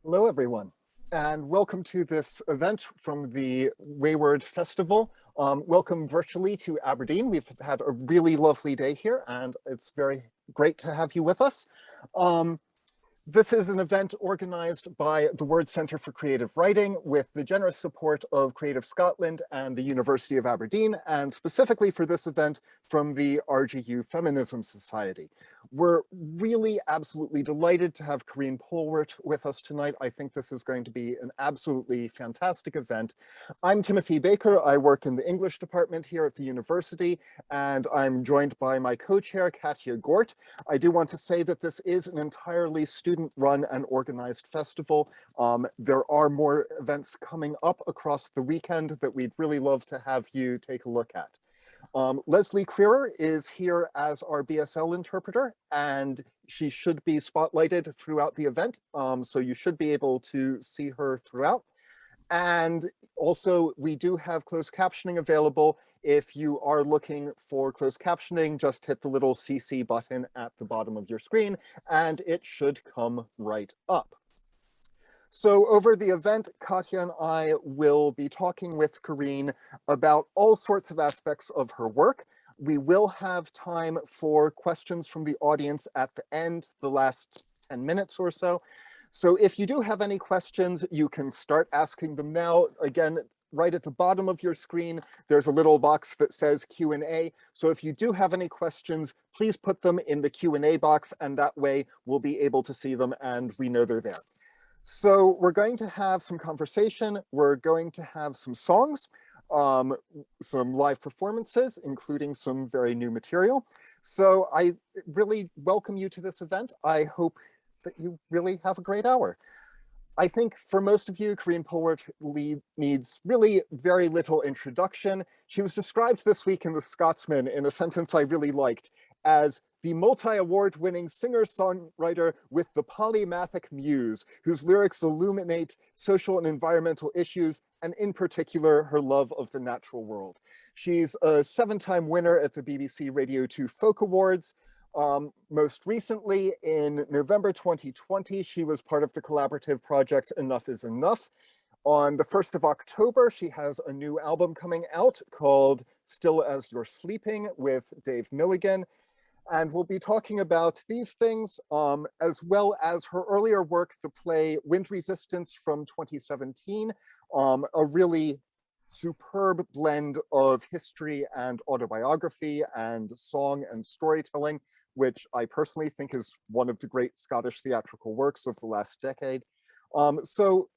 Hello, everyone, and welcome to this event from the WayWORD Festival. Welcome virtually to Aberdeen. We've had a really lovely day here, and it's very great to have you with us. This is an event organized by the Word Centre for Creative Writing with the generous support of Creative Scotland and the University of Aberdeen, and specifically for this event from the RGU Feminism Society. We're really absolutely delighted to have Karine Polwart with us tonight. I think this is going to be an absolutely fantastic event. I'm Timothy Baker. I work in the English department here at the university, and I'm joined by my co-chair, Katerina Gort. I do want to say that this is an entirely student-run and organized festival. There are more events coming up across the weekend that we'd really love to have you take a look at. Leslie Creerer is here as our BSL interpreter, and she should be spotlighted throughout the event, so you should be able to see her throughout. And also, we do have closed captioning available. If you are looking for closed captioning, just hit the little CC button at the bottom of your screen, and it should come right up. So over the event, Katya and I will be talking with Karine about all sorts of aspects of her work. We will have time for questions from the audience at the end, the last 10 minutes or so. So if you do have any questions, you can start asking them now. Again, right at the bottom of your screen, there's a little box that says Q&A. So if you do have any questions, please put them in the Q&A box, and that way we'll be able to see them and we know they're there. So we're going to have some conversation. We're going to have some songs, some live performances, including some very new material. So I really welcome you to this event. I hope that you really have a great hour. I think for most of you, Karine Polwart needs really very little introduction. She was described this week in The Scotsman in a sentence I really liked as the multi-award-winning singer-songwriter with the polymathic muse, whose lyrics illuminate social and environmental issues, and in particular, her love of the natural world. She's a 7-time winner at the BBC Radio 2 Folk Awards. Most recently, in November 2020, she was part of the collaborative project Enough is Enough. On the 1st of October, she has a new album coming out called Still As You're Sleeping with Dave Milligan. And we'll be talking about these things, as well as her earlier work, the play Wind Resistance from 2017, a really superb blend of history and autobiography and song and storytelling, which I personally think is one of the great Scottish theatrical works of the last decade. So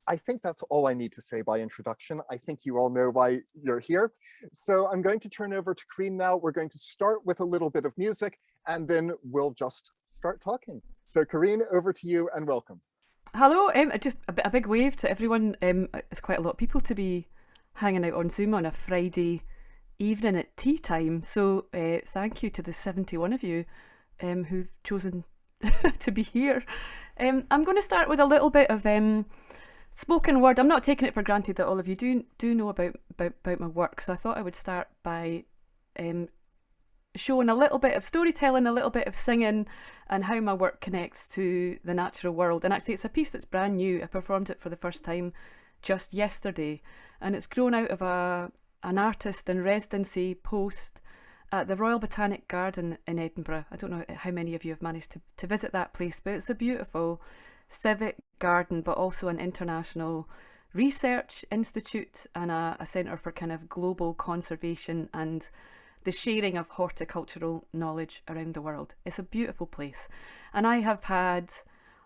I think that's all I need to say by introduction. I think you all know why you're here. So I'm going to turn over to Karine now. We're going to start with a little bit of music, and then we'll just start talking. So Karine, over to you and welcome. Hello, just a big wave to everyone. It's quite a lot of people to be hanging out on Zoom on a Friday evening at tea time. So thank you to the 71 of you who've chosen to be here. I'm going to start with a little bit of spoken word. I'm not taking it for granted that all of you do know about my work, so I thought I would start by showing a little bit of storytelling, a little bit of singing, and how my work connects to the natural world. And actually, it's a piece that's brand new. I performed it for the first time just yesterday, and it's grown out of an artist in residency post at the Royal Botanic Garden in Edinburgh. I don't know how many of you have managed to visit that place, but it's a beautiful civic garden, but also an international research institute and a centre for kind of global conservation and the sharing of horticultural knowledge around the world. It's a beautiful place. And I have had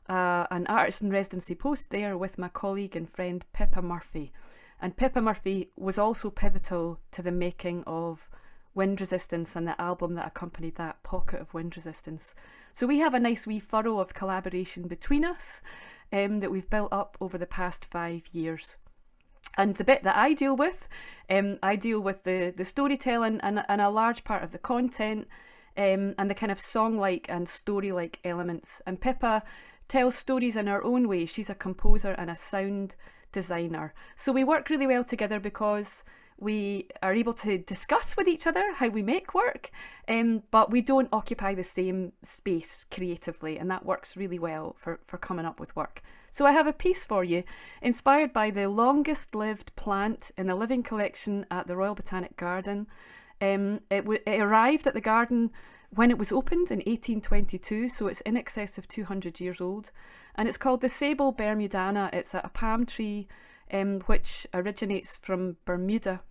an artist in residency post there with my colleague and friend Pippa Murphy. And Pippa Murphy was also pivotal to the making of Wind Resistance and the album that accompanied that, Pocket of Wind Resistance. So we have a nice wee furrow of collaboration between us that we've built up over the past 5 years. And the bit that I deal with the storytelling and a large part of the content and the kind of song-like and story-like elements. And Pippa tells stories in her own way. She's a composer and a sound designer. So we work really well together because We are able to discuss with each other how we make work, but we don't occupy the same space creatively, and that works really well for coming up with work. So I have a piece for you inspired by the longest lived plant in the living collection at the Royal Botanic Garden. It arrived at the garden when it was opened in 1822, so it's in excess of 200 years old, and it's called the Sable Bermudana. It's a palm tree which originates from Bermuda,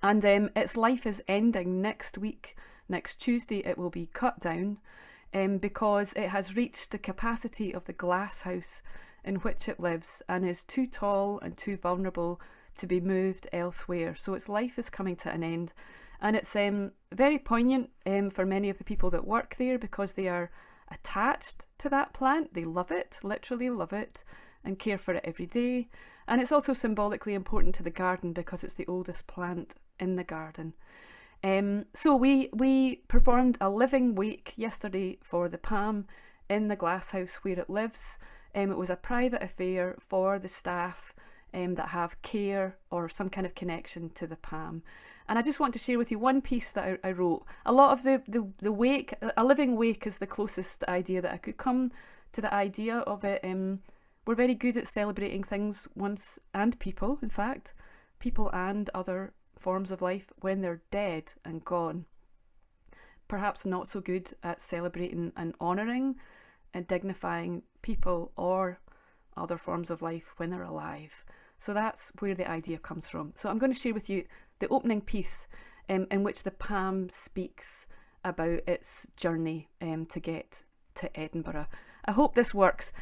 and its life is ending next week. Next Tuesday it will be cut down because it has reached the capacity of the glass house in which it lives and is too tall and too vulnerable to be moved elsewhere. So its life is coming to an end, and it's very poignant for many of the people that work there because they are attached to that plant. They love it, literally love it, and care for it every day. And it's also symbolically important to the garden because it's the oldest plant in the garden. So we performed a living wake yesterday for the palm in the glasshouse where it lives. It was a private affair for the staff that have care or some kind of connection to the palm. And I just want to share with you one piece that I wrote. A lot of the wake, a living wake is the closest idea that I could come to the idea of it. We're very good at celebrating things once, and people, in fact, people and other forms of life when they're dead and gone. Perhaps not so good at celebrating and honouring and dignifying people or other forms of life when they're alive. So that's where the idea comes from. So I'm going to share with you the opening piece in which the palm speaks about its journey to get to Edinburgh. I hope this works.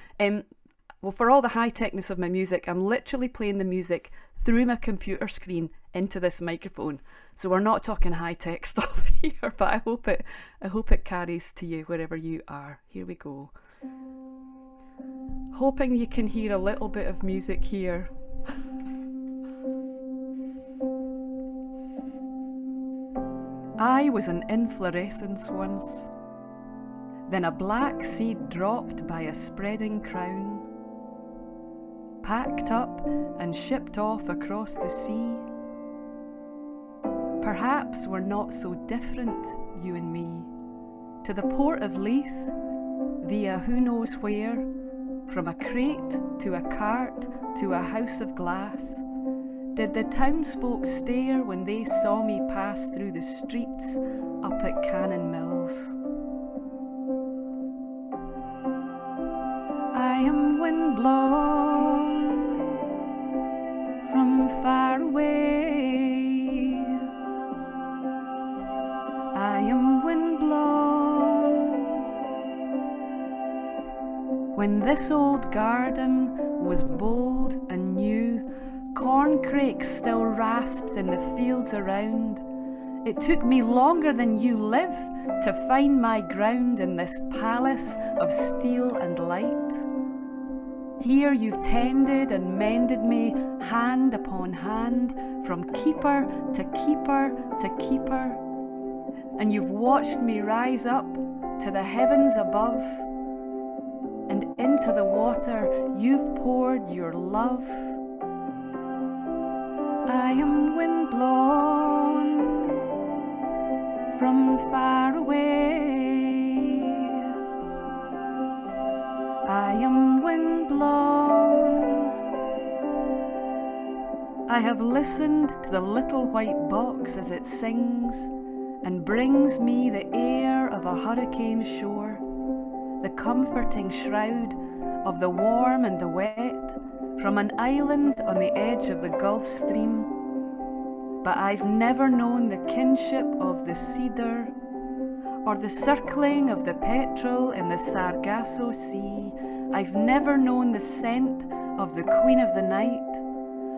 Well, for all the high-techness of my music, I'm literally playing the music through my computer screen into this microphone. So we're not talking high-tech stuff here, but I hope it carries to you wherever you are. Here we go. Hoping you can hear a little bit of music here. I was an inflorescence once, then a black seed dropped by a spreading crown, packed up and shipped off across the sea. Perhaps we're not so different, you and me, to the port of Leith, via who knows where, from a crate to a cart to a house of glass. Did the townsfolk stare when they saw me pass through the streets up at Cannon Mills? I am windblown from far away. I am windblown. When this old garden was bold and new, corncrakes still rasped in the fields around. It took me longer than you live to find my ground in this palace of steel and light. Here you've tended and mended me hand upon hand, from keeper to keeper to keeper. And you've watched me rise up to the heavens above, and into the water you've poured your love. I am windblown from far away. I am windblown. I have listened to the little white box as it sings and brings me the air of a hurricane shore, the comforting shroud of the warm and the wet, from an island on the edge of the Gulf Stream. But I've never known the kinship of the cedar, or the circling of the petrel in the Sargasso Sea. I've never known the scent of the Queen of the Night,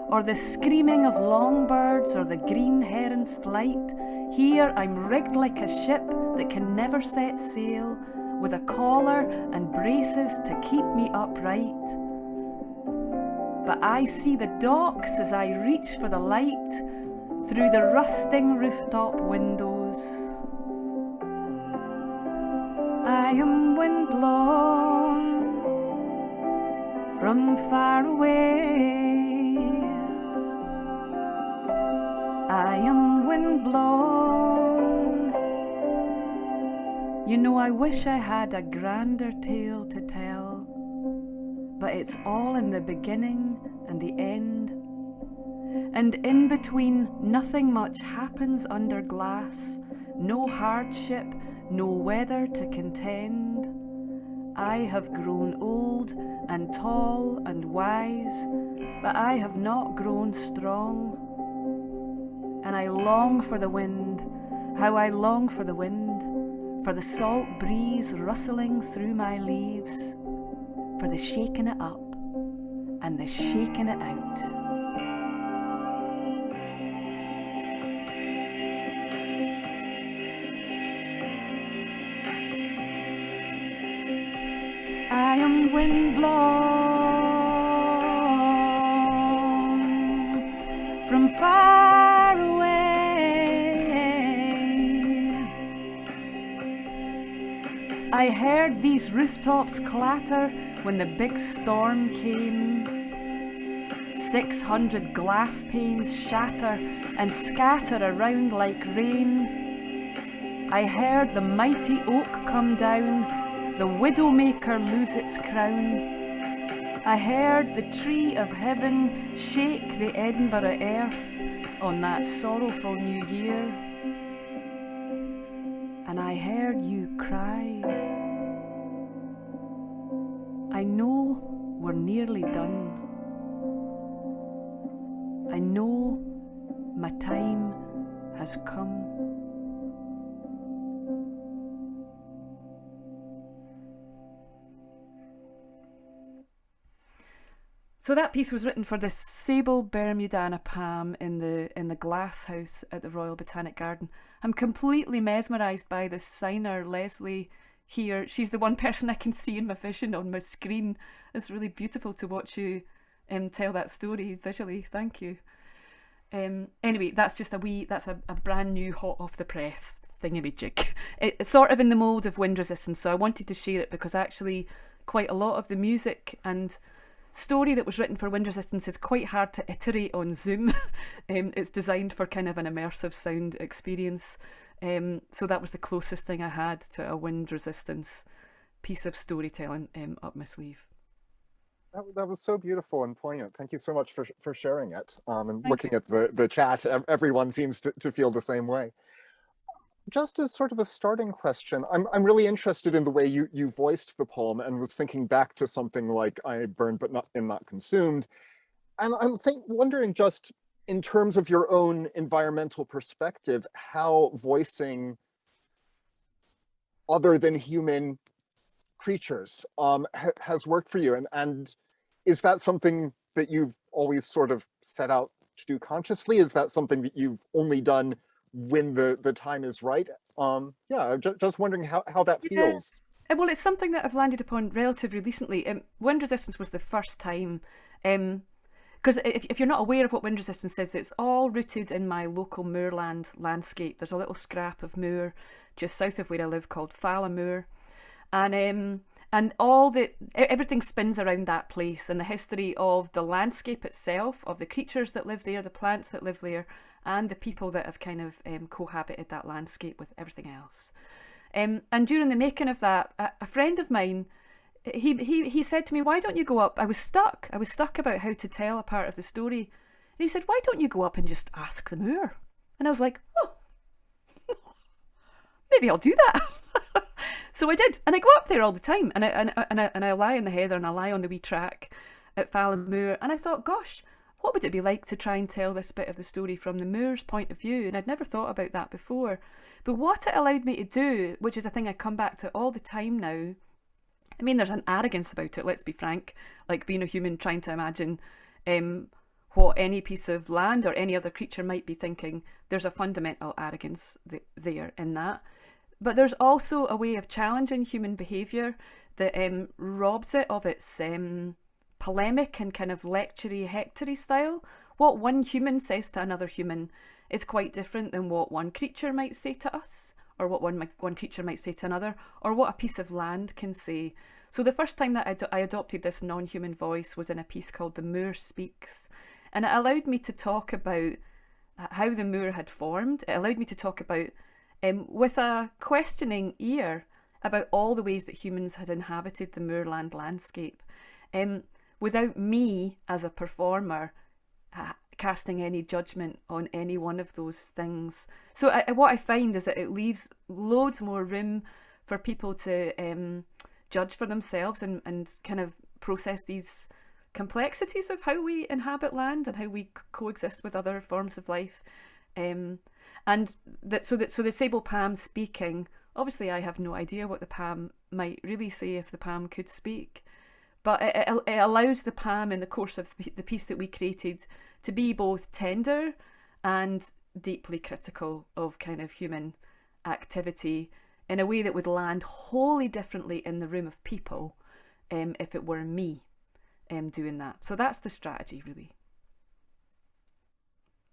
or the screaming of longbirds or the green heron's flight. Here I'm rigged like a ship that can never set sail, with a collar and braces to keep me upright. But I see the docks as I reach for the light through the rusting rooftop windows. I am windblown from far away. I am windblown. You know, I wish I had a grander tale to tell, but it's all in the beginning and the end. And in between, nothing much happens under glass, no hardship, no weather to contend. I have grown old and tall and wise, but I have not grown strong. And I long for the wind, how I long for the wind, for the salt breeze rustling through my leaves, for the shaking it up and the shaking it out. I am windblown from far away. I heard these rooftops clatter when the big storm came. 600 glass panes shatter and scatter around like rain. I heard the mighty oak come down, the widowmaker lose its crown. I heard the tree of heaven shake the Edinburgh earth on that sorrowful new year. And I heard you cry. I know we're nearly done. I know my time has come. So that piece was written for the sable Bermudiana palm in the glass house at the Royal Botanic Garden. I'm completely mesmerised by this signer, Leslie, here. She's the one person I can see in my vision on my screen. It's really beautiful to watch you tell that story visually. Thank you. Anyway, that's just that's a brand new hot off the press thingamajig. It's sort of in the mould of Wind Resistance, so I wanted to share it because actually quite a lot of the music and story that was written for Wind Resistance is quite hard to iterate on Zoom. It's designed for kind of an immersive sound experience. So that was the closest thing I had to a Wind Resistance piece of storytelling up my sleeve. That was so beautiful and poignant. Thank you so much for sharing it. And Thank looking at the chat, everyone seems to feel the same way. Just as sort of a starting question, I'm really interested in the way you voiced the poem and was thinking back to something like I burned but not consumed. And I'm wondering just in terms of your own environmental perspective, how voicing other than human creatures has worked for you. And is that something that you've always sort of set out to do consciously? Is that something that you've only done when the time is right? Yeah, just wondering how that feels. Yeah. Well, it's something that I've landed upon relatively recently. Wind Resistance was the first time, because if you're not aware of what Wind Resistance is, it's all rooted in my local moorland landscape. There's a little scrap of moor just south of where I live called Fala Moor, and everything spins around that place and the history of the landscape itself, of the creatures that live there, the plants that live there, and the people that have kind of cohabited that landscape with everything else. And during the making of that, a friend of mine, he said to me, "Why don't you go up?" I was stuck about how to tell a part of the story. And he said, "Why don't you go up and just ask the moor?" And I was like, "Oh, maybe I'll do that." So I did, and I go up there all the time, and I lie in the heather and I lie on the wee track at Fallon Moor, and I thought, gosh, what would it be like to try and tell this bit of the story from the moor's point of view? And I'd never thought about that before. But what it allowed me to do, which is a thing I come back to all the time now, I mean, there's an arrogance about it, let's be frank, like being a human trying to imagine what any piece of land or any other creature might be thinking. There's a fundamental arrogance there in that. But there's also a way of challenging human behaviour that robs it of its polemic and kind of lectury, hectory style. What one human says to another human is quite different than what one creature might say to us, or what one creature might say to another, or what a piece of land can say. So the first time that I adopted this non-human voice was in a piece called The Moor Speaks, and it allowed me to talk about how the moor had formed. It allowed me to talk about, with a questioning ear, about all the ways that humans had inhabited the moorland landscape, without me as a performer casting any judgment on any one of those things. So what I find is that it leaves loads more room for people to judge for themselves and kind of process these complexities of how we inhabit land and how we coexist with other forms of life. And so the sable palm speaking, obviously I have no idea what the palm might really say if the palm could speak, but it allows the palm in the course of the piece that we created to be both tender and deeply critical of kind of human activity in a way that would land wholly differently in the room of people if it were me doing that. So that's the strategy, really.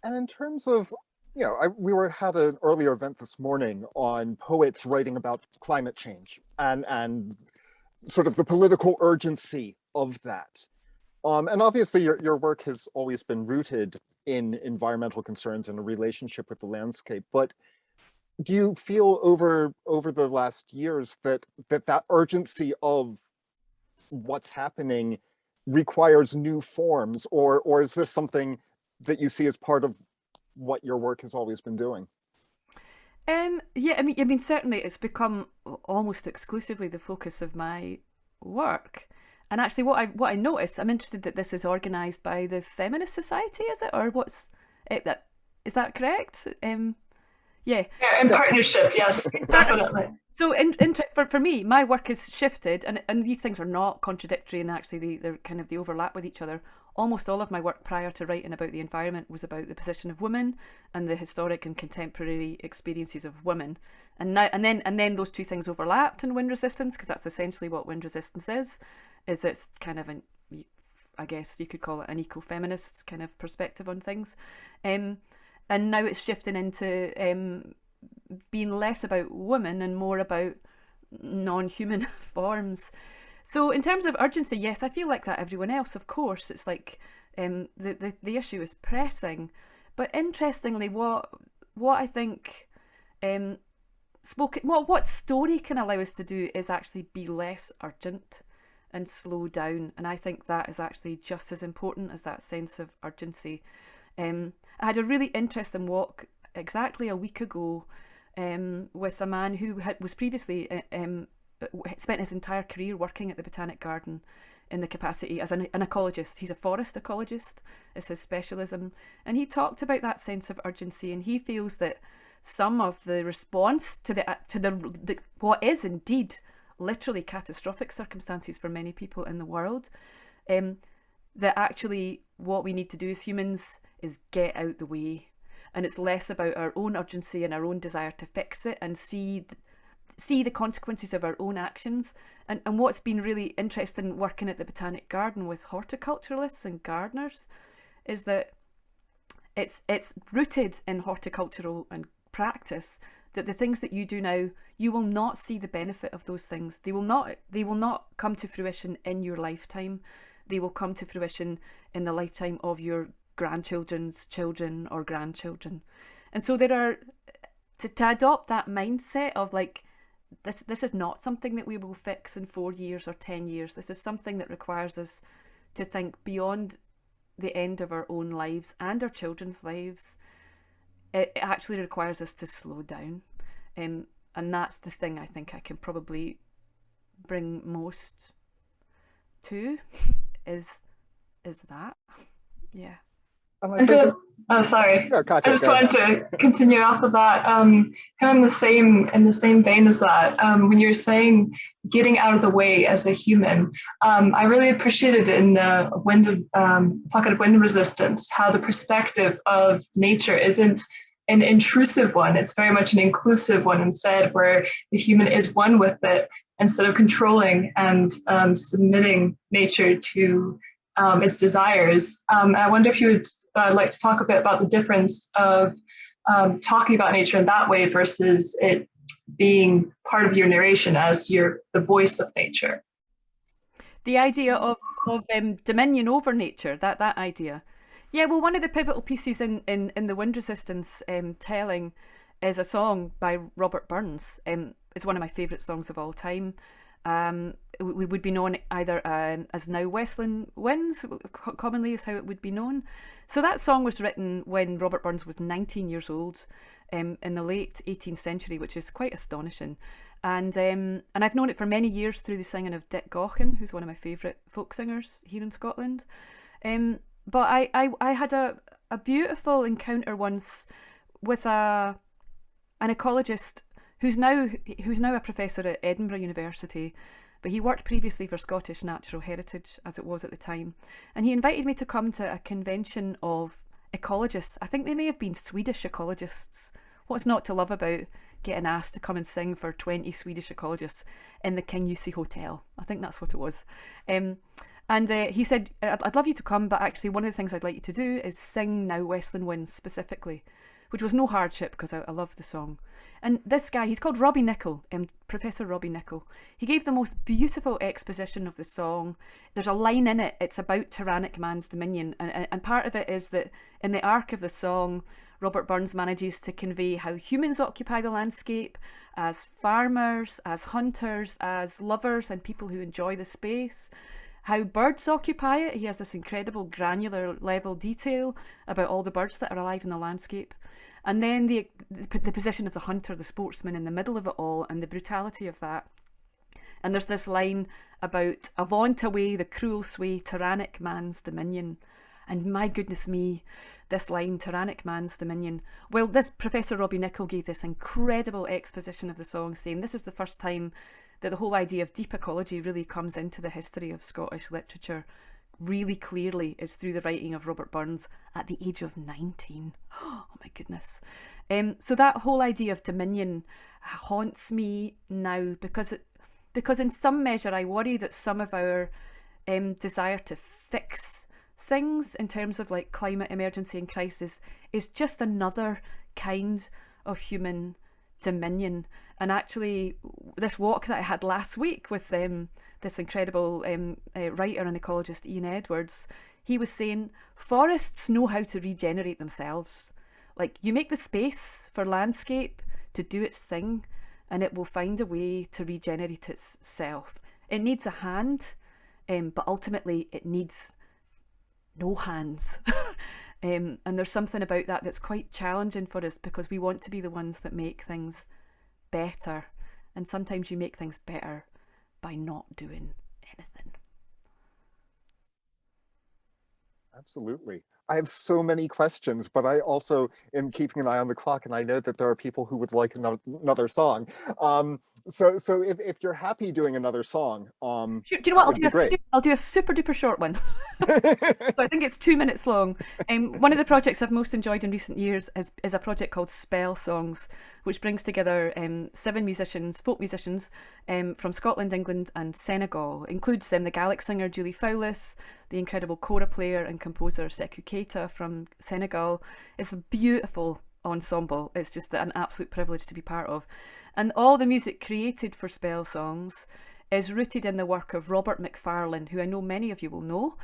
And in terms of, you know, we had an earlier event this morning on poets writing about climate change and sort of the political urgency of that. And obviously your work has always been rooted in environmental concerns and a relationship with the landscape, but do you feel over the last years that urgency of what's happening requires new forms, or is this something that you see as part of what your work has always been doing? Yeah, I mean, certainly it's become almost exclusively the focus of my work. And actually, what I noticed, I'm interested that this is organised by the Feminist Society, is it, or what's it? Is that correct? Yeah, in partnership, yes, definitely. So for me, my work has shifted, and these things are not contradictory, and actually they overlap with each other. Almost all of my work prior to writing about the environment was about the position of women and the historic and contemporary experiences of women. And then those two things overlapped in wind resistance, because that's essentially what wind resistance is it's kind of I guess you could call it an eco-feminist kind of perspective on things. And now it's shifting into being less about women and more about non-human forms. So in terms of urgency, yes, I feel like that everyone else, of course. It's like the issue is pressing. But interestingly, what I think what story can allow us to do is actually be less urgent and slow down. And I think that is actually just as important as that sense of urgency. I had a really interesting walk exactly a week ago with a man who was previously spent his entire career working at the Botanic Garden in the capacity as an ecologist. He's a forest ecologist, is his specialism. And he talked about that sense of urgency, and he feels that some of the response to the what is indeed literally catastrophic circumstances for many people in the world, that actually what we need to do as humans is get out the way. And it's less about our own urgency and our own desire to fix it and see the consequences of our own actions. And what's been really interesting working at the Botanic Garden with horticulturalists and gardeners is that it's rooted in horticultural and practice that the things that you do now, you will not see the benefit of those things. They will not come to fruition in your lifetime. They will come to fruition in the lifetime of your grandchildren's children or grandchildren. And so there are to adopt that mindset of like, this is not something that we will fix in 4 years or 10 years. This is something that requires us to think beyond the end of our own lives and our children's lives. It actually requires us to slow down. And that's the thing I think I can probably bring most to is that. Yeah. Sorry. Yeah, I just wanted to continue off of that. Kind of in the same vein as that. When you're saying getting out of the way as a human, I really appreciated in the Pocket of Wind Resistance how the perspective of nature isn't an intrusive one. It's very much an inclusive one instead, where the human is one with it instead of controlling and submitting nature to its desires. I wonder if you would like to talk a bit about the difference of talking about nature in that way versus it being part of your narration as the voice of nature. The idea of dominion over nature, that idea. Yeah, well, one of the pivotal pieces in the wind resistance telling is a song by Robert Burns. It's one of my favourite songs of all time. We would be known either as Now Westland Winds, commonly is how it would be known. So that song was written when Robert Burns was 19 years old in the late 18th century, which is quite astonishing. And I've known it for many years through the singing of Dick Gaughan, who's one of my favourite folk singers here in Scotland. But I had a beautiful encounter once with an ecologist who's now a professor at Edinburgh University, but he worked previously for Scottish Natural Heritage, as it was at the time. And he invited me to come to a convention of ecologists. I think they may have been Swedish ecologists. What's not to love about getting asked to come and sing for 20 Swedish ecologists in the King Jussi Hotel? I think that's what it was. And he said, I'd love you to come, but actually one of the things I'd like you to do is sing Now Westland Winds specifically, which was no hardship because I love the song. And this guy, he's called Robbie Nichol, Professor Robbie Nichol. He gave the most beautiful exposition of the song. There's a line in it, it's about tyrannic man's dominion. And part of it is that in the arc of the song, Robert Burns manages to convey how humans occupy the landscape as farmers, as hunters, as lovers and people who enjoy the space. How birds occupy it. He has this incredible granular level detail about all the birds that are alive in the landscape. And then the position of the hunter, the sportsman in the middle of it all, and the brutality of that. And there's this line about avaunt away the cruel sway, tyrannic man's dominion. And my goodness me, this line, tyrannic man's dominion. Well, this Professor Robbie Nichol gave this incredible exposition of the song, saying this is the first time that the whole idea of deep ecology really comes into the history of Scottish literature really clearly is through the writing of Robert Burns at the age of 19. Oh my goodness. So that whole idea of dominion haunts me now because in some measure I worry that some of our desire to fix things in terms of like climate emergency and crisis is just another kind of human dominion. And actually this walk that I had last week with this incredible writer and ecologist Ian Edwards, he was saying forests know how to regenerate themselves. Like, you make the space for landscape to do its thing and it will find a way to regenerate itself. It needs a hand, but ultimately it needs no hands. And there's something about that that's quite challenging for us because we want to be the ones that make things better. And sometimes you make things better by not doing anything. Absolutely. I have so many questions, but I also am keeping an eye on the clock, and I know that there are people who would like another song. So if you're happy doing another song, do you know what? I'll do a super duper short one. So I think it's 2 minutes long. One of the projects I've most enjoyed in recent years is a project called Spell Songs, which brings together 7 musicians, folk musicians from Scotland, England and Senegal. It includes the Gaelic singer Julie Fowlis, the incredible kora player and composer Sekou Keita from Senegal. It's a beautiful ensemble. It's just an absolute privilege to be part of. And all the music created for Spell Songs is rooted in the work of Robert McFarlane, who I know many of you will know,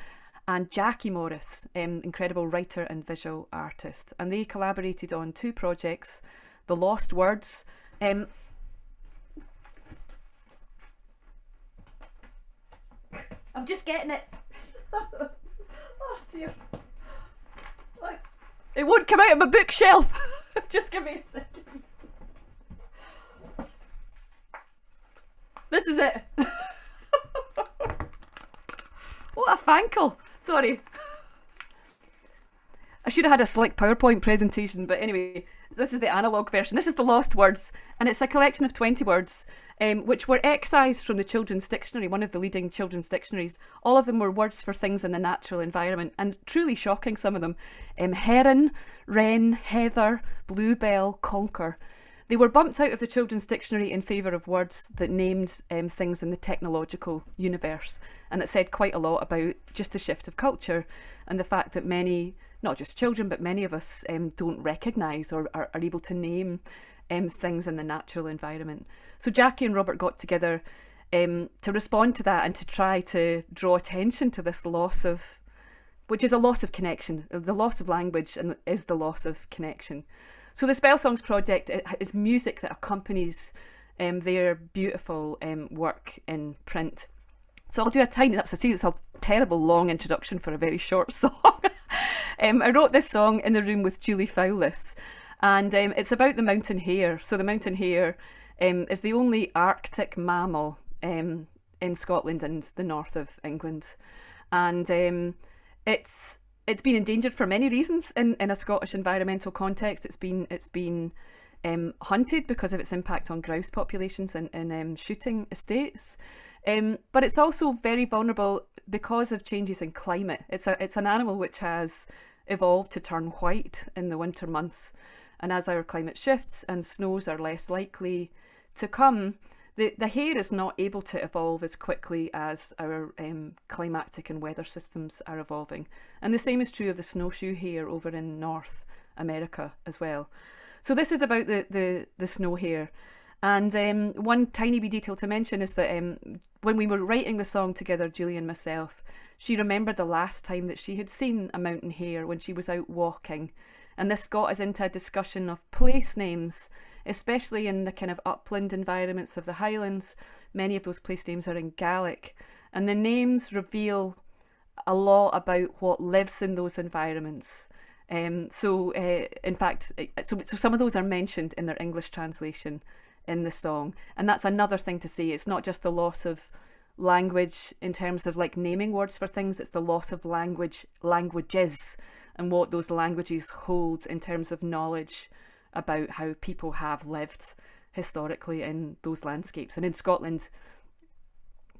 and Jackie Morris, incredible writer and visual artist. And they collaborated on 2 projects, The Lost Words. I'm just getting it. Oh dear. It won't come out of my bookshelf. Just give me a second. This is it. What a fankle. Sorry. I should have had a slick PowerPoint presentation, but anyway, this is the analogue version. This is The Lost Words, and it's a collection of 20 words, which were excised from the Children's Dictionary, one of the leading children's dictionaries. All of them were words for things in the natural environment, and truly shocking, some of them. Heron, wren, heather, bluebell, conker. They were bumped out of the Children's Dictionary in favour of words that named things in the technological universe, and it said quite a lot about just the shift of culture and the fact that many, not just children, but many of us don't recognise or are able to name things in the natural environment. So Jackie and Robert got together to respond to that and to try to draw attention to this loss of which is a loss of connection. The loss of language and is the loss of connection. So the Spell Songs project is music that accompanies their beautiful work in print. So I'll do a tiny, that's a terrible long introduction for a very short song. I wrote this song in the room with Julie Fowlis, and it's about the mountain hare. So the mountain hare is the only Arctic mammal in Scotland and the north of England. And it's been endangered for many reasons in a Scottish environmental context. It's been hunted because of its impact on grouse populations and shooting estates. But it's also very vulnerable because of changes in climate. It's an animal which has evolved to turn white in the winter months. And as our climate shifts and snows are less likely to come, the hare is not able to evolve as quickly as our climatic and weather systems are evolving. And the same is true of the snowshoe hare over in North America as well. So this is about the snow hare. And one tiny wee detail to mention is that when we were writing the song together, Julie and myself, she remembered the last time that she had seen a mountain hare when she was out walking. And this got us into a discussion of place names, especially in the kind of upland environments of the Highlands. Many of those place names are in Gaelic. And the names reveal a lot about what lives in those environments. So some of those are mentioned in their English translation in the song. And that's another thing to say. It's not just the loss of language in terms of like naming words for things, it's the loss of languages and what those languages hold in terms of knowledge about how people have lived historically in those landscapes. And in Scotland,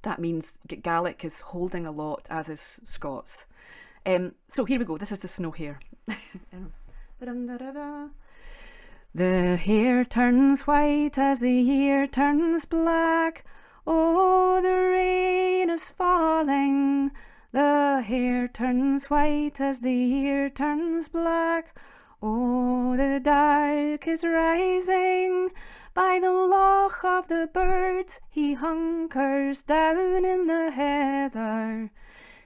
that means Gaelic is holding a lot, as is Scots. So here we go. This is the snow hare. The hare turns white as the year turns black. Oh, the rain is falling. The hare turns white as the year turns black. Oh, the dark is rising. By the loch of the birds he hunkers down in the heather.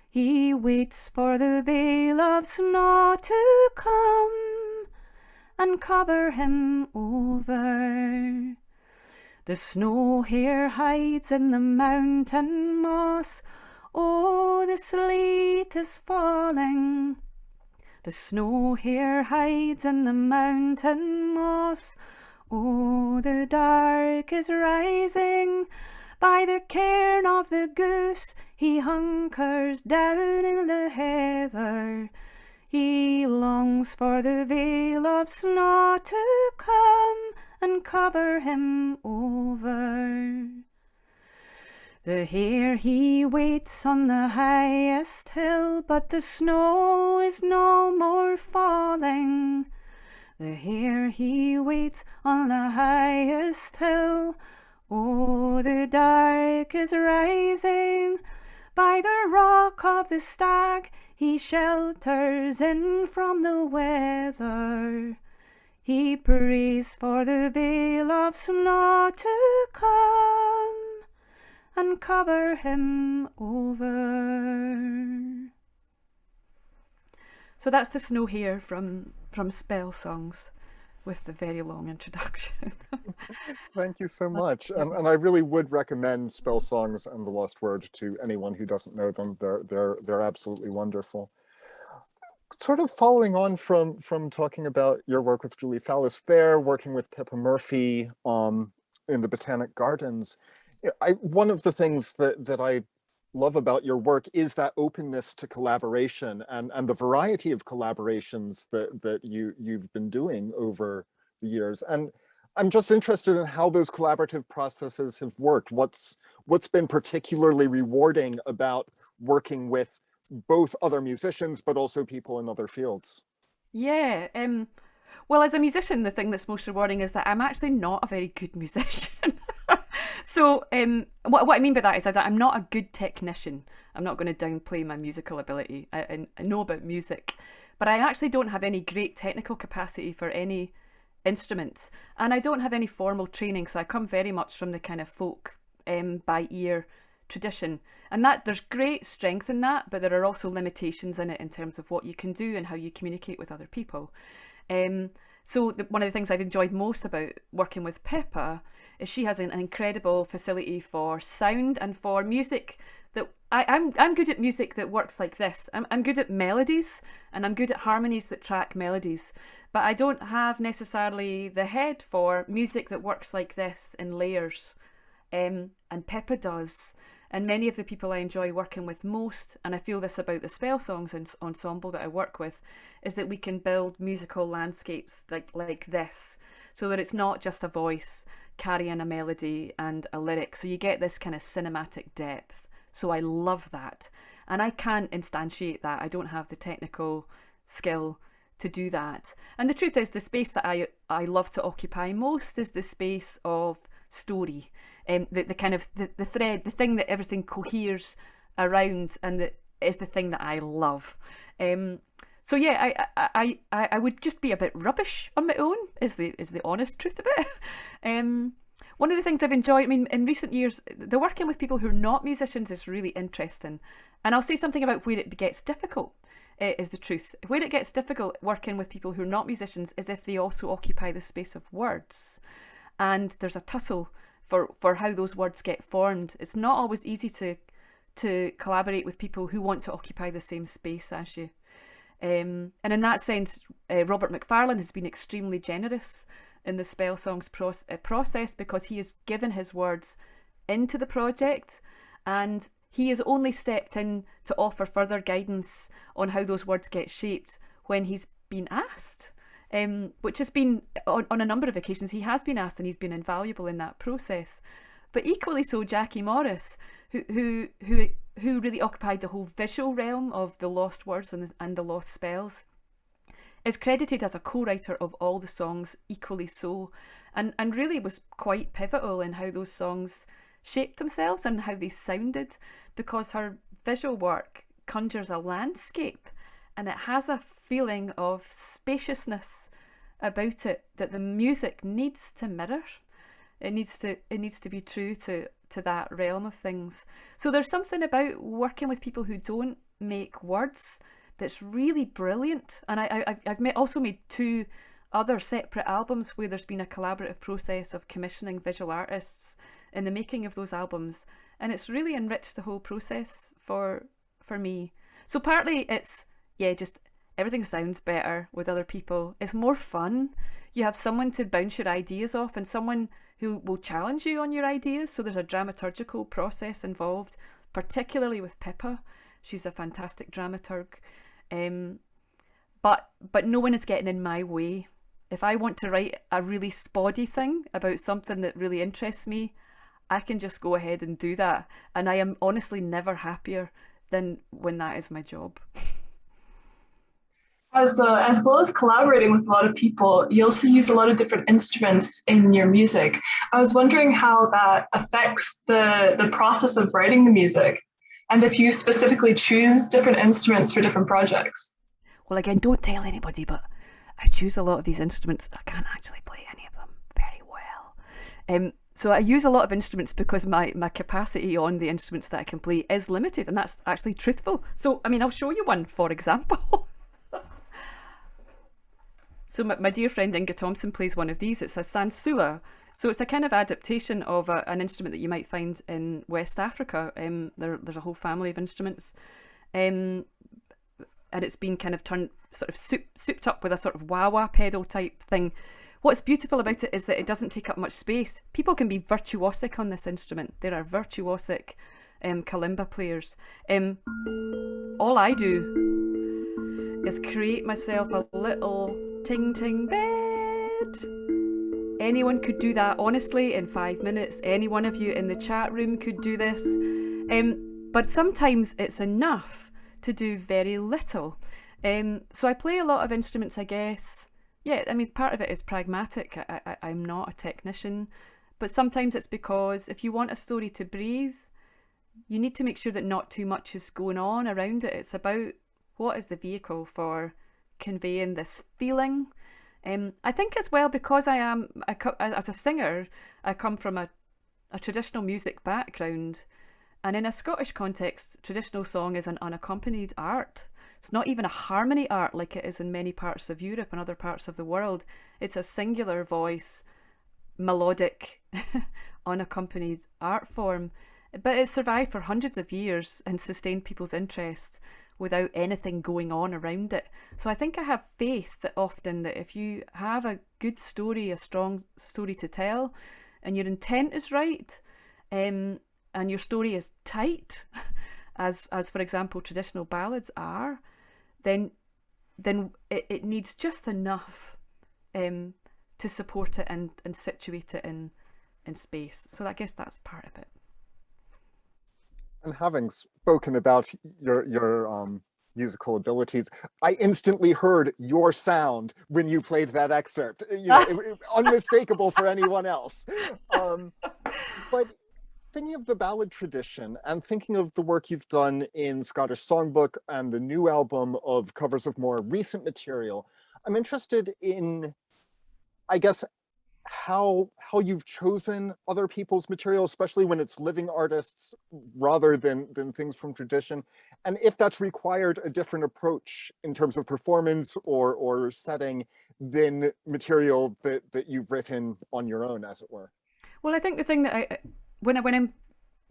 He waits for the veil of snow to come and cover him over. The snow hare hides in the mountain moss. Oh, the sleet is falling. The snow hare hides in the mountain moss. Oh, the dark is rising. By the cairn of the goose he hunkers down in the heather. He longs for the veil of snow to come and cover him over. The hare he waits on the highest hill, but the snow is no more falling. The hare he waits on the highest hill. Oh, the dark is rising. By the rock of the stag he shelters in from the weather. He prays for the veil of snow to come and cover him over. So that's the snow hare from Spell Songs, with the very long introduction. Thank you so much. And I really would recommend Spell Songs and The Lost Word to anyone who doesn't know them. They're absolutely wonderful. Sort of following on from talking about your work with Julie Fowlis there, working with Pippa Murphy in the Botanic Gardens, one of the things that I love about your work is that openness to collaboration and the variety of collaborations that you've been doing over the years. And I'm just interested in how those collaborative processes have worked. What's been particularly rewarding about working with both other musicians, but also people in other fields? Yeah. Well, as a musician, the thing that's most rewarding is that I'm actually not a very good musician. So what I mean by that is that I'm not a good technician. I'm not going to downplay my musical ability. I know about music, but I actually don't have any great technical capacity for any instruments. And I don't have any formal training, so I come very much from the kind of folk by ear tradition, and that there's great strength in that, but there are also limitations in it in terms of what you can do and how you communicate with other people. So one of the things I've enjoyed most about working with Pippa is she has an incredible facility for sound and for music that I'm good at music that works like this. I'm good at melodies, and I'm good at harmonies that track melodies, but I don't have necessarily the head for music that works like this in layers. And Pippa does. And many of the people I enjoy working with most, and I feel this about the spell songs ensemble that I work with, is that we can build musical landscapes like this, so that it's not just a voice carrying a melody and a lyric. So you get this kind of cinematic depth. So I love that. And I can't instantiate that. I don't have the technical skill to do that. And the truth is, the space that I love to occupy most is the space of story. The kind of the thread, the thing that everything coheres around, and that is the thing that I love. So yeah, I would just be a bit rubbish on my own, is the honest truth of it. One of the things I've enjoyed, I mean, in recent years, the working with people who are not musicians is really interesting. And I'll say something about where it gets difficult, is the truth. Where it gets difficult working with people who are not musicians is if they also occupy the space of words. And there's a tussle for how those words get formed. It's not always easy to collaborate with people who want to occupy the same space as you. And in that sense, Robert McFarlane has been extremely generous in the Spell Songs process, because he has given his words into the project, and he has only stepped in to offer further guidance on how those words get shaped when he's been asked. Which has been, on a number of occasions, he has been asked, and he's been invaluable in that process. But equally so, Jackie Morris, who really occupied the whole visual realm of the lost words and the lost spells, is credited as a co-writer of all the songs equally so, and really was quite pivotal in how those songs shaped themselves and how they sounded, because her visual work conjures a landscape, and it has a feeling of spaciousness about it that the music needs to mirror. It needs to be true to that realm of things. So there's something about working with people who don't make words that's really brilliant. And I've also made 2 other separate albums where there's been a collaborative process of commissioning visual artists in the making of those albums, and it's really enriched the whole process for me. So partly it's, yeah, just everything sounds better with other people. It's more fun. You have someone to bounce your ideas off, and someone who will challenge you on your ideas. So there's a dramaturgical process involved, particularly with Pippa. She's a fantastic dramaturg. But no one is getting in my way. If I want to write a really spoddy thing about something that really interests me, I can just go ahead and do that. And I am honestly never happier than when that is my job. As well as collaborating with a lot of people, you also use a lot of different instruments in your music. I was wondering how that affects the process of writing the music, and if you specifically choose different instruments for different projects. Well, again, don't tell anybody, but I choose a lot of these instruments. I can't actually play any of them very well. So I use a lot of instruments because my capacity on the instruments that I can play is limited, and that's actually truthful. So, I mean, I'll show you one, for example. So my dear friend Inga Thompson plays one of these. It's a sansula. So it's a kind of adaptation of an instrument that you might find in West Africa. There's a whole family of instruments. And it's been kind of turned, sort of souped up with a sort of wah-wah pedal type thing. What's beautiful about it is that it doesn't take up much space. People can be virtuosic on this instrument. There are virtuosic kalimba players. All I do is create myself a little ting-ting bed. Anyone could do that, honestly, in 5 minutes. Any one of you in the chat room could do this. But sometimes it's enough to do very little. So I play a lot of instruments, I guess. Yeah, I mean, part of it is pragmatic. I'm not a technician. But sometimes it's because if you want a story to breathe, you need to make sure that not too much is going on around it. It's about what is the vehicle for conveying this feeling. I think as well, because as a singer, I come from a traditional music background. And in a Scottish context, traditional song is an unaccompanied art. It's not even a harmony art like it is in many parts of Europe and other parts of the world. It's a singular voice, melodic, unaccompanied art form. But it survived for hundreds of years and sustained people's interest without anything going on around it. So I think I have faith that often that if you have a good story, a strong story to tell, and your intent is right, and your story is tight, as for example traditional ballads are, then it needs just enough to support it and situate it in space. So I guess that's part of it. And having spoken about your musical abilities, I instantly heard your sound when you played that excerpt. You know, unmistakable for anyone else. But thinking of the ballad tradition and thinking of the work you've done in Scottish Songbook and the new album of covers of more recent material, I'm interested in, I guess, how you've chosen other people's material, especially when it's living artists rather than things from tradition, and if that's required a different approach in terms of performance or setting than material that you've written on your own, as it were. Well, I think the thing that when I'm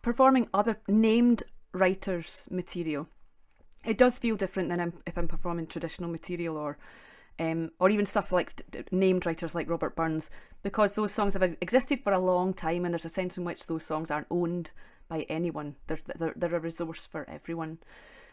performing other named writers' material, it does feel different than if I'm performing traditional material or even stuff like named writers like Robert Burns, because those songs have existed for a long time and there's a sense in which those songs aren't owned by anyone. They're a resource for everyone.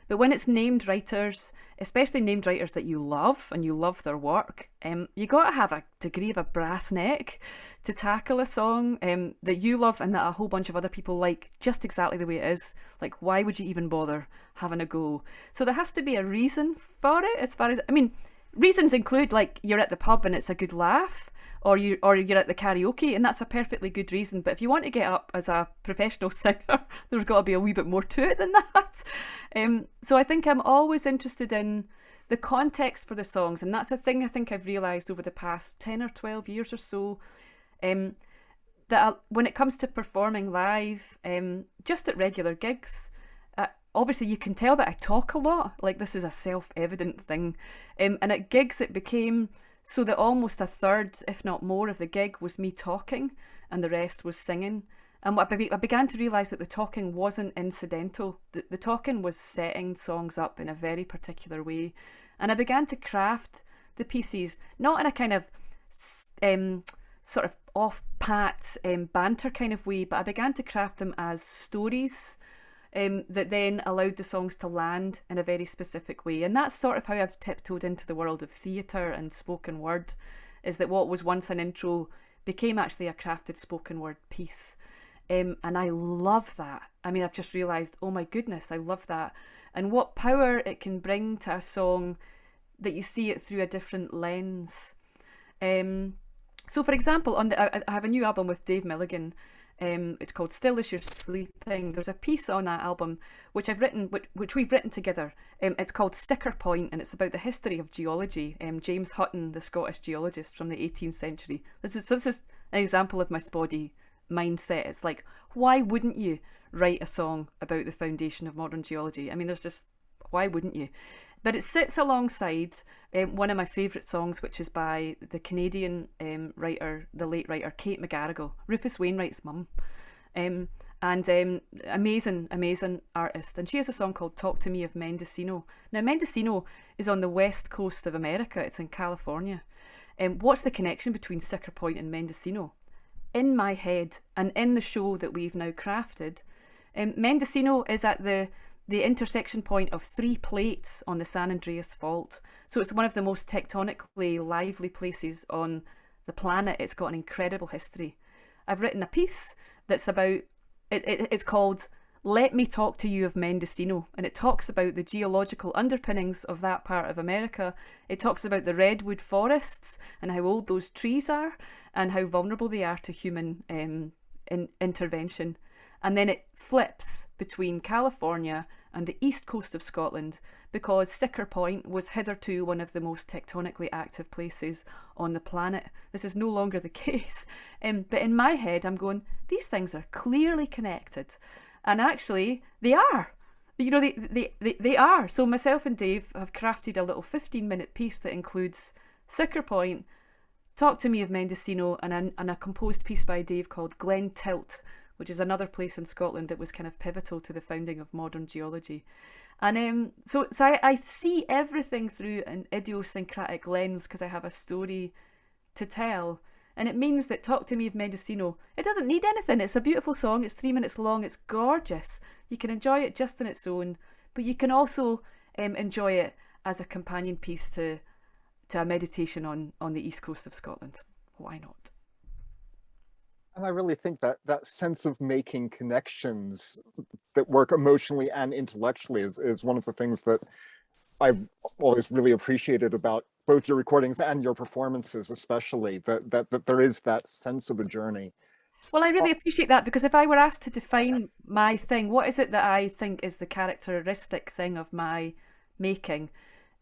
But when it's named writers, especially named writers that you love and you love their work, you got to have a degree of a brass neck to tackle a song that you love and that a whole bunch of other people like just exactly the way it is. Like, why would you even bother having a go? So there has to be a reason for it. As far as, I mean, reasons include, like, you're at the pub and it's a good laugh, or you're at the karaoke, and that's a perfectly good reason. But if you want to get up as a professional singer, there's got to be a wee bit more to it than that. So I think I'm always interested in the context for the songs, and that's a thing I think I've realised over the past 10 or 12 years or so, that when it comes to performing live, just at regular gigs, obviously you can tell that I talk a lot, like this is a self-evident thing, and at gigs it became so that almost a third, if not more, of the gig was me talking and the rest was singing. And I began to realise that the talking wasn't incidental. The talking was setting songs up in a very particular way. And I began to craft the pieces, not in a kind of sort of off-pat banter kind of way, but I began to craft them as stories that then allowed the songs to land in a very specific way. And that's sort of how I've tiptoed into the world of theatre and spoken word, is that what was once an intro became actually a crafted spoken word piece. And I love that. I mean, I've just realised, oh my goodness, I love that. And what power it can bring to a song that you see it through a different lens. So for example, I have a new album with Dave Milligan. It's called Still As You're Sleeping. There's a piece on that album which I've written, which we've written together. It's called Sticker Point, and it's about the history of geology. James Hutton, the Scottish geologist from the 18th century. This is an example of my spoddy mindset. It's like, why wouldn't you write a song about the foundation of modern geology? I mean, why wouldn't you? But it sits alongside one of my favourite songs, which is by the Canadian writer, the late writer Kate McGarrigle, Rufus Wainwright's mum, and amazing artist. And she has a song called Talk to Me of Mendocino. Now, Mendocino is on the west coast of America. It's in California. What's the connection between Sticker Point and Mendocino? In my head and in the show that we've now crafted, Mendocino is at the intersection point of 3 plates on the San Andreas Fault. So it's one of the most tectonically lively places on the planet. It's got an incredible history. I've written a piece that's about, it's called Let Me Talk to You of Mendocino, and it talks about the geological underpinnings of that part of America. It talks about the redwood forests and how old those trees are and how vulnerable they are to human intervention. And then it flips between California and the east coast of Scotland, because Sticker Point was hitherto one of the most tectonically active places on the planet. This is no longer the case. But in my head, I'm going, these things are clearly connected. And actually, they are. You know, they are. So myself and Dave have crafted a little 15-minute piece that includes Sicker Point, Talk to Me of Mendocino, and a composed piece by Dave called Glen Tilt, which is another place in Scotland that was kind of pivotal to the founding of modern geology. And so I see everything through an idiosyncratic lens because I have a story to tell. And it means that Talk to Me of Mendocino, it doesn't need anything. It's a beautiful song. It's 3 minutes long. It's gorgeous. You can enjoy it just on its own, but you can also enjoy it as a companion piece to a meditation on the east coast of Scotland. Why not? And I really think that that sense of making connections that work emotionally and intellectually is one of the things that I've always really appreciated about both your recordings and your performances, especially that there is that sense of a journey. Well, I really appreciate that, because if I were asked to define my thing, what is it that I think is the characteristic thing of my making?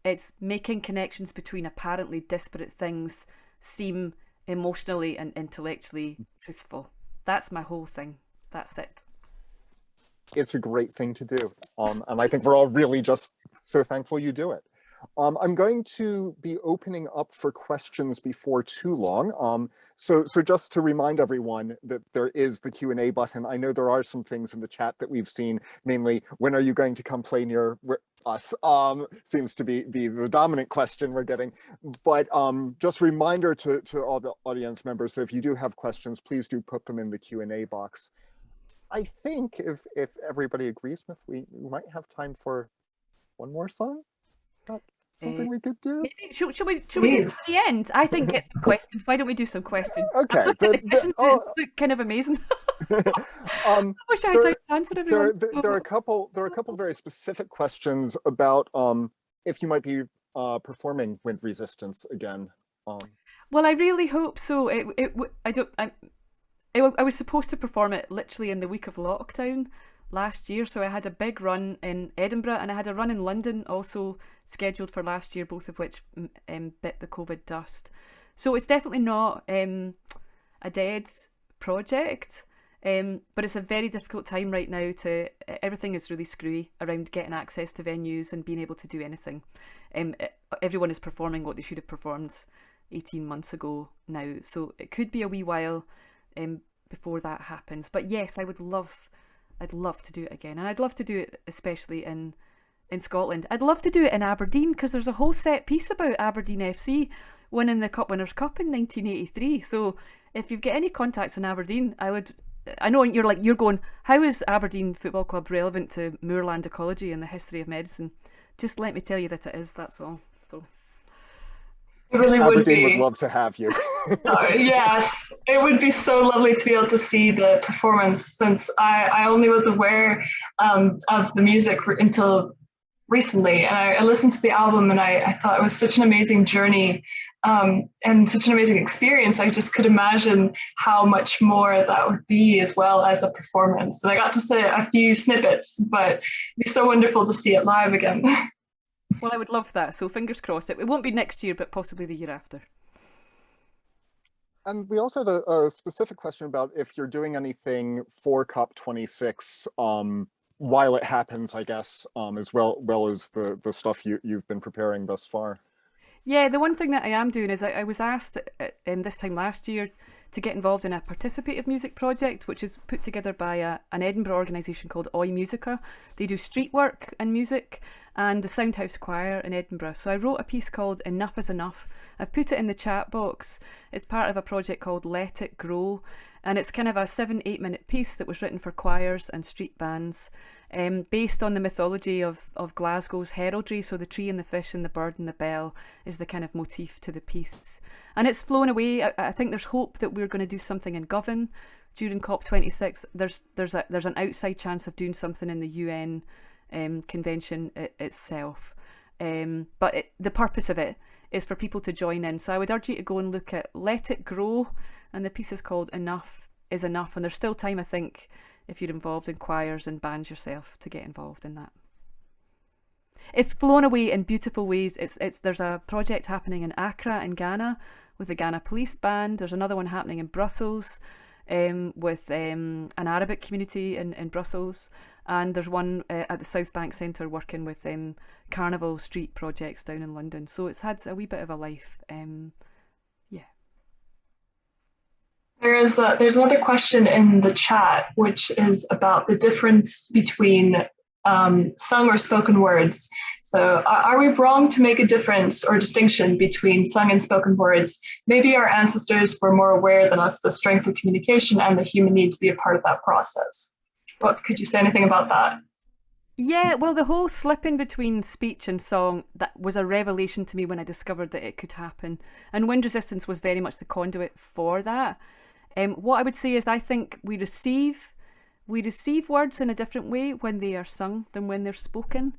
It's making connections between apparently disparate things seem emotionally and intellectually truthful. That's my whole thing. That's it. It's a great thing to do. And I think we're all really just so thankful you do it. I'm going to be opening up for questions before too long. So just to remind everyone that there is the Q&A button. I know there are some things in the chat that we've seen, mainly, when are you going to come play near us? Seems to be the dominant question we're getting. But just reminder to all the audience members that if you do have questions, please do put them in the Q&A box. I think if everybody agrees with, we might have time for one more song. Something we could do? Should we do it at the end? I think get some questions. Why don't we do some questions? Okay. The questions look kind of amazing. I wish I had time to answer everyone. There are a couple very specific questions about if you might be performing Wind Resistance again. Well, I really hope so. I was supposed to perform it literally in the week of lockdown last year, so I had a big run in Edinburgh and I had a run in London also scheduled for last year, both of which bit the COVID dust. So it's definitely not a dead project, but it's a very difficult time right now. Everything is really screwy around getting access to venues and being able to do anything. Everyone is performing what they should have performed 18 months ago now, so it could be a wee while before that happens. But yes, I'd love to do it again, and I'd love to do it especially in Scotland. I'd love to do it in Aberdeen, because there's a whole set piece about Aberdeen FC winning the Cup Winners' Cup in 1983. So if you've got any contacts in Aberdeen, I know you're going, how is Aberdeen Football Club relevant to moorland ecology and the history of medicine? Just let me tell you that it is, that's all. So it really Aberdeen would love to have you. Yes, it would be so lovely to be able to see the performance, since I only was aware of the music until recently, and I listened to the album and I thought it was such an amazing journey and such an amazing experience. I just could imagine how much more that would be, as well as a performance. And I got to see a few snippets, but it'd be so wonderful to see it live again. Well, I would love that, so fingers crossed. It won't be next year, but possibly the year after. And we also had a specific question about if you're doing anything for COP26 while it happens, I guess, as well as the stuff you've been preparing thus far. Yeah, the one thing that I am doing is I was asked this time last year to get involved in a participative music project, which is put together by an Edinburgh organisation called Oi Musica. They do street work and music, and the Soundhouse Choir in Edinburgh. So I wrote a piece called Enough is Enough. I've put it in the chat box. It's part of a project called Let It Grow, and it's kind of a 7-8 minute piece that was written for choirs and street bands, based on the mythology of Glasgow's heraldry. So the tree and the fish and the bird and the bell is the kind of motif to the piece, and it's flown away. I think there's hope that we're going to do something in Govan during COP26. There's an outside chance of doing something in the UN convention itself, but the purpose of it is for people to join in. So I would urge you to go and look at Let It Grow, and the piece is called Enough is Enough, and there's still time, I think, if you're involved in choirs and bands yourself, to get involved in that. It's flown away in beautiful ways. There's a project happening in Accra in Ghana with the Ghana Police Band. There's another one happening in Brussels with an Arabic community in Brussels, and there's one at the South Bank Centre working with Carnival Street projects down in London. So it's had a wee bit of a life. There's another question in the chat, which is about the difference between sung or spoken words. So are we wrong to make a difference or distinction between sung and spoken words? Maybe our ancestors were more aware than us of the strength of communication and the human need to be a part of that process. What could you say anything about that? Yeah, well, the whole slipping between speech and song, that was a revelation to me when I discovered that it could happen. And Wind Resistance was very much the conduit for that. What I would say is I think we receive words in a different way when they are sung than when they're spoken.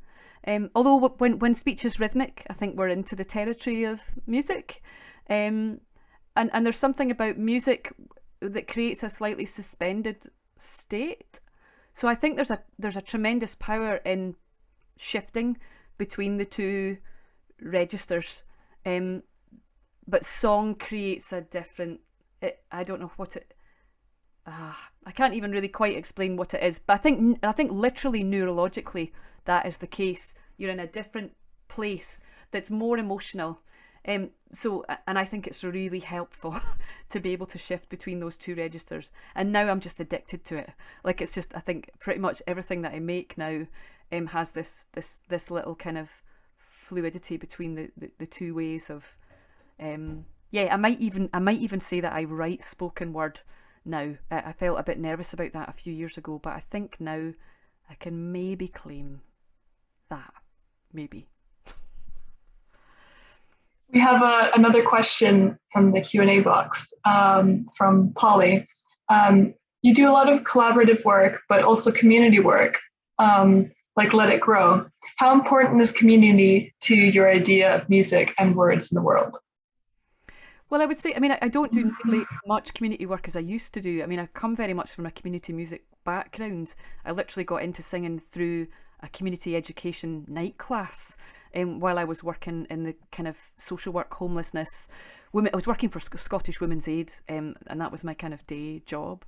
Although when speech is rhythmic, I think we're into the territory of music. And there's something about music that creates a slightly suspended state. So I think there's a tremendous power in shifting between the two registers. But song creates a different, I don't know what it, I can't even really quite explain what it is, but I think literally neurologically that is the case. You're in a different place that's more emotional. And I think it's really helpful to be able to shift between those two registers. And now I'm just addicted to it. Like, it's just, I think pretty much everything that I make now has this little kind of fluidity between the two ways of, I might even say that I write spoken word now. I felt a bit nervous about that a few years ago, but I think now I can maybe claim that. Maybe. We have another question from the Q&A box from Polly. You do a lot of collaborative work, but also community work, like Let It Grow. How important is community to your idea of music and words in the world? Well, I would say, I don't do nearly as much community work as I used to do. I come very much from a community music background. I literally got into singing through a community education night class while I was working in the kind of social work, homelessness. I was working for Scottish Women's Aid, and that was my kind of day job.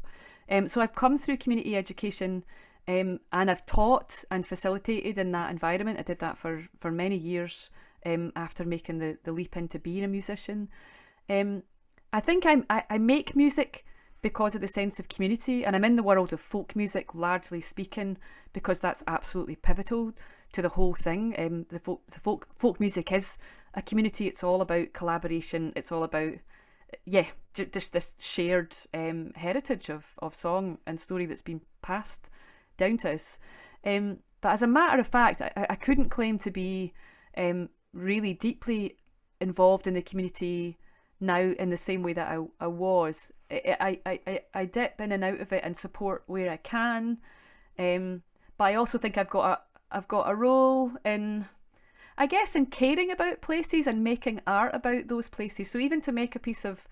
So I've come through community education, and I've taught and facilitated in that environment. I did that for many years after making the leap into being a musician. I think I make music because of the sense of community, and I'm in the world of folk music, largely speaking, because that's absolutely pivotal to the whole thing. The folk music is a community. It's all about collaboration. It's all about, just this shared heritage of song and story that's been passed down to us. But as a matter of fact, I couldn't claim to be really deeply involved in the community now in the same way that I was. I dip in and out of it and support where I can, but I also think I've got a role in, I guess, in caring about places and making art about those places. So even to make a piece of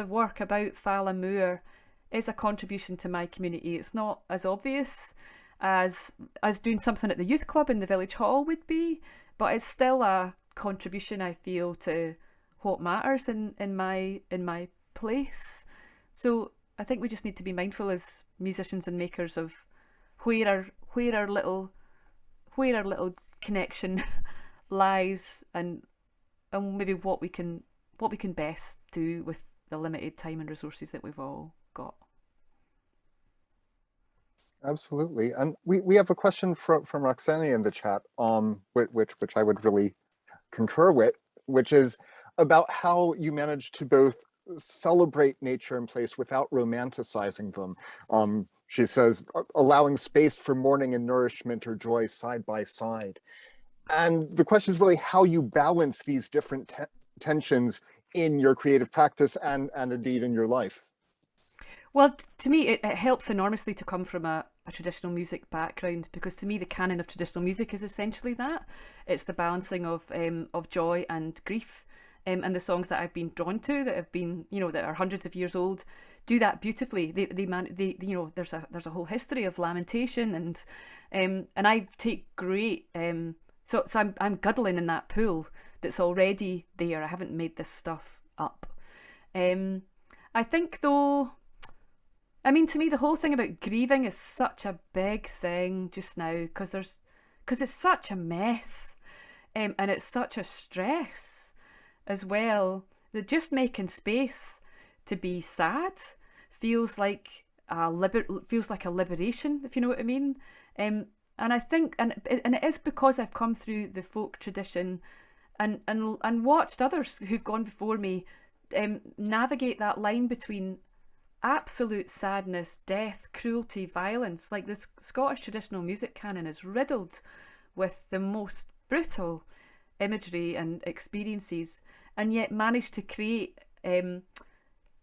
work about Fala Moor is a contribution to my community. It's not as obvious as doing something at the youth club in the village hall would be, but it's still a contribution, I feel, to what matters in my place. So I think we just need to be mindful as musicians and makers of where our little connection lies, and maybe what we can best do with the limited time and resources that we've all got. Absolutely. And we have a question from Roxanne in the chat, which I would really concur with, which is about how you manage to both celebrate nature and place without romanticizing them. She says, allowing space for mourning and nourishment or joy side by side. And the question is really how you balance these different tensions in your creative practice and indeed in your life. Well, to me, it helps enormously to come from a traditional music background, because to me the canon of traditional music is essentially that. It's the balancing of joy and grief. And the songs that I've been drawn to, that have been, that are hundreds of years old, do that beautifully. There's a whole history of lamentation, and I take great. So I'm guddling in that pool that's already there. I haven't made this stuff up. I think though, I mean, to me, the whole thing about grieving is such a big thing just now because it's such a mess, and it's such a stress as well, that just making space to be sad feels like a liberation, if you know what I mean. And I think, and it is because I've come through the folk tradition and watched others who've gone before me navigate that line between absolute sadness, death, cruelty, violence. Like, this Scottish traditional music canon is riddled with the most brutal imagery and experiences, and yet managed to create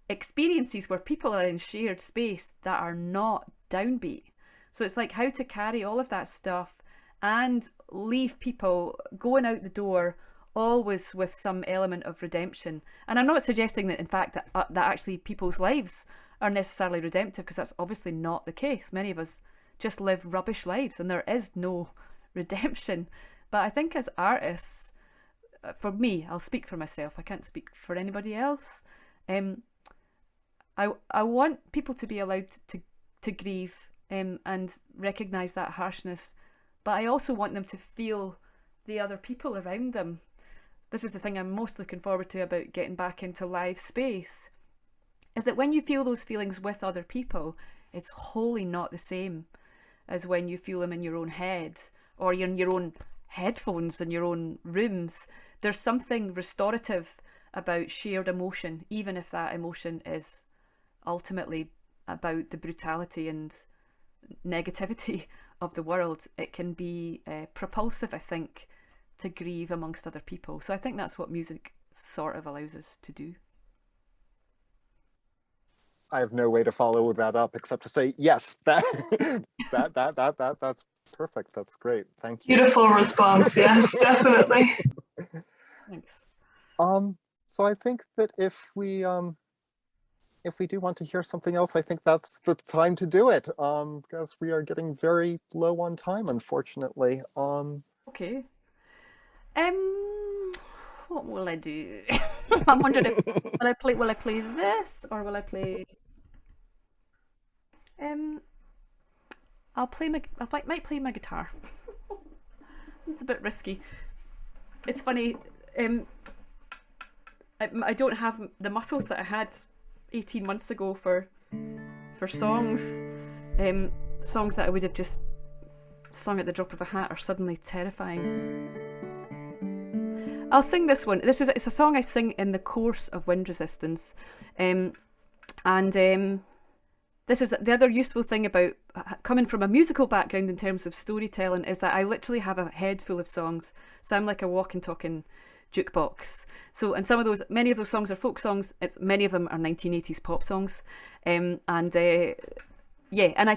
experiences where people are in shared space that are not downbeat. So it's like how to carry all of that stuff and leave people going out the door always with some element of redemption. And I'm not suggesting that, in fact, that actually people's lives are necessarily redemptive, because that's obviously not the case. Many of us just live rubbish lives and there is no redemption. But I think as artists, for me, I'll speak for myself, I can't speak for anybody else. I want people to be allowed to grieve and recognise that harshness, but I also want them to feel the other people around them. This is the thing I'm most looking forward to about getting back into live space, is that when you feel those feelings with other people, it's wholly not the same as when you feel them in your own head or in your own headphones in your own rooms. There's something restorative about shared emotion, even if that emotion is ultimately about the brutality and negativity of the world. It can be propulsive, I think, to grieve amongst other people. So I think that's what music sort of allows us to do. I have no way to follow that up except to say yes. That's perfect. That's great. Thank you. Beautiful response. Yes, definitely. Thanks. So I think that if we do want to hear something else, I think that's the time to do it. Because we are getting very low on time, unfortunately. Okay. What will I do? I'm wondering if will I play this or will I play? Might play my guitar. It's a bit risky. It's funny. I don't have the muscles that I had 18 months ago for songs. Songs that I would have just sung at the drop of a hat are suddenly terrifying. I'll sing this one. It's a song I sing in the course of Wind Resistance. This is the other useful thing about coming from a musical background in terms of storytelling, is that I literally have a head full of songs. So I'm like a walking, talking jukebox. So, and many of those songs are folk songs. Many of them are 1980s pop songs. And I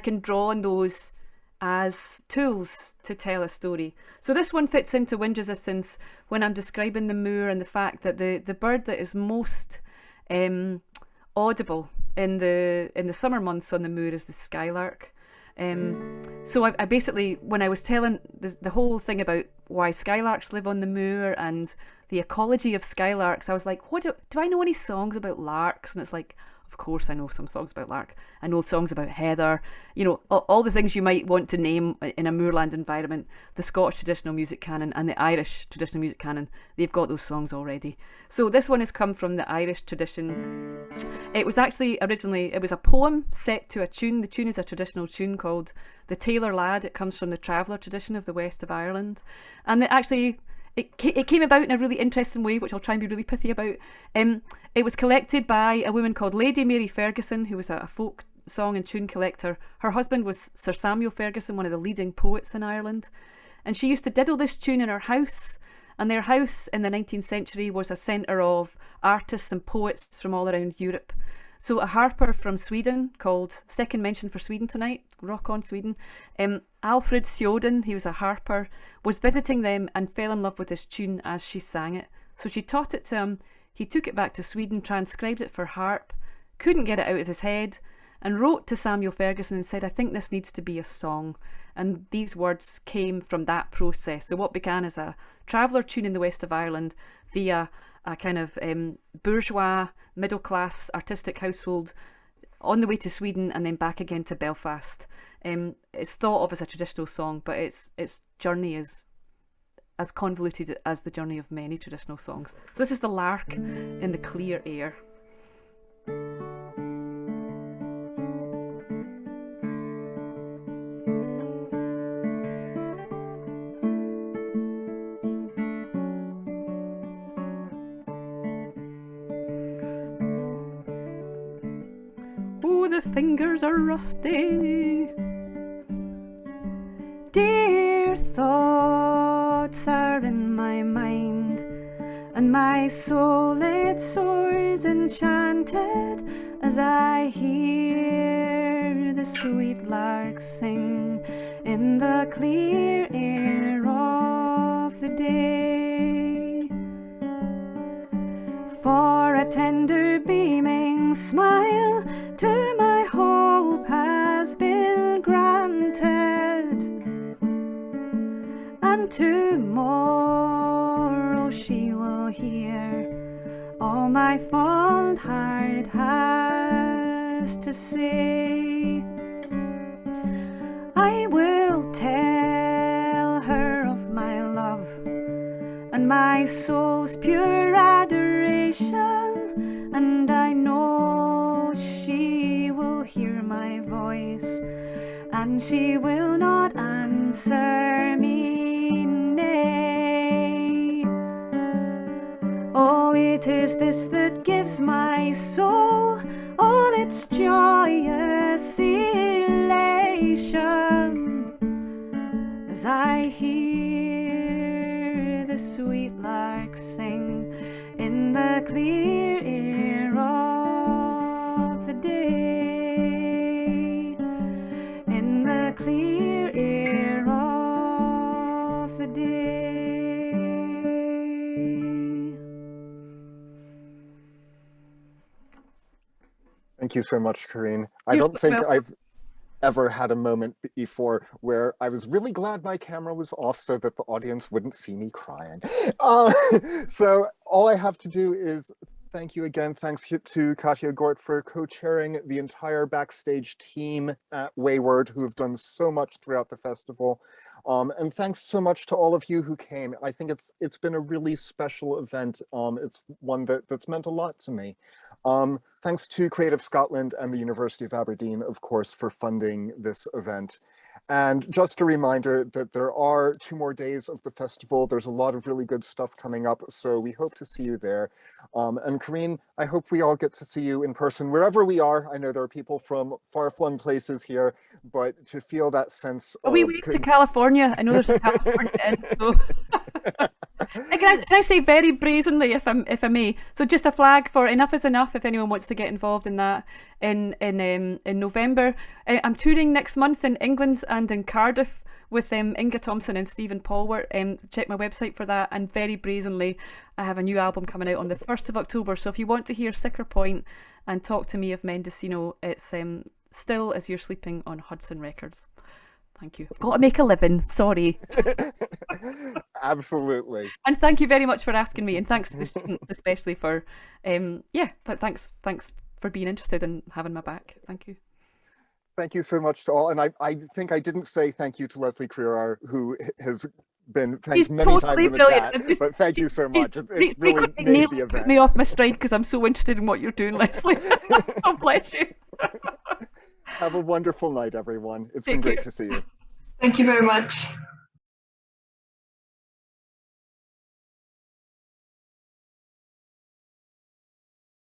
can draw on those as tools to tell a story. So this one fits into Wind Resistance when I'm describing the moor and the fact that the bird that is most audible in the summer months on the moor is the skylark. So I basically, when I was telling the whole thing about why skylarks live on the moor and the ecology of skylarks, I was like, do I know any songs about larks? And it's like, of course I know some songs about lark. I know songs about heather, all the things you might want to name in a moorland environment. The Scottish traditional music canon and the Irish traditional music canon, they've got those songs already. So this one has come from the Irish tradition. It was actually originally, it was a poem set to a tune. The tune is a traditional tune called The Tailor Lad. It comes from the traveller tradition of the west of Ireland. And it came about in a really interesting way, which I'll try and be really pithy about. It was collected by a woman called Lady Mary Ferguson, who was a folk song and tune collector. Her husband was Sir Samuel Ferguson, one of the leading poets in Ireland. And she used to diddle this tune in her house. And their house in the 19th century was a centre of artists and poets from all around Europe. So a harper from Sweden called, second mention for Sweden tonight, rock on Sweden, Alfred Theoden, he was a harper, was visiting them and fell in love with this tune as she sang it. So she taught it to him, he took it back to Sweden, transcribed it for harp, couldn't get it out of his head, and wrote to Samuel Ferguson and said, I think this needs to be a song. And these words came from that process. So what began as a traveller tune in the west of Ireland via a kind of bourgeois, middle-class, artistic household on the way to Sweden and then back again to Belfast. It's thought of as a traditional song, but its journey is as convoluted as the journey of many traditional songs. So this is the lark in the clear air. Oh, the fingers are rusty. Dear thoughts are in my mind, and my soul it soars enchanted as I hear the sweet lark sing in the clear air of the day. For a tender beaming smile to my hope has been granted, and tomorrow she will hear all my fond heart has to say. I will tell her of my love and my soul's pure adoration, and I know she will hear my voice, and she will not answer me nay. Oh, it is this that gives my soul all its joyous elation, as I hear the sweet lark sing in the clear air of the day, in the clear air of the day. Thank you so much, Karine. I don't think I've ever had a moment before where I was really glad my camera was off so that the audience wouldn't see me crying. So all I have to do is thank you again. Thanks to Katerina Gort for co-chairing the entire backstage team at WayWORD, who have done so much throughout the festival. And thanks so much to all of you who came. I think it's been a really special event. It's one that's meant a lot to me. Thanks to Creative Scotland and the University of Aberdeen, of course, for funding this event. And just a reminder that there are 2 more days of the festival. There's a lot of really good stuff coming up, so we hope to see you there. And Karine, I hope we all get to see you in person wherever we are. I know there are people from far-flung places here, but to feel that sense of... We went to California. I know there's a California end, so... Can I say very brazenly, if I may? So just a flag for Enough is Enough if anyone wants to get involved in that in November. I'm touring next month in England and in Cardiff with Inga Thompson and Stephen Polwart. Check my website for that. And very brazenly, I have a new album coming out on the 1st of October. So if you want to hear Sicker Point and Talk to Me of Mendocino, it's Still As You're Sleeping on Hudson Records. Thank you. I've got to make a living. Sorry. Absolutely. And thank you very much for asking me, and thanks to the student especially for, thanks for being interested and having my back. Thank you. Thank you so much to all. And I think I didn't say thank you to Leslie Crerar, who has been thanked many times in the chat. But thank you so much. It's really made the event. Put me off my stride because I'm so interested in what you're doing, Leslie. God bless you. Have a wonderful night, everyone. It's been great to see you. Thank you very much.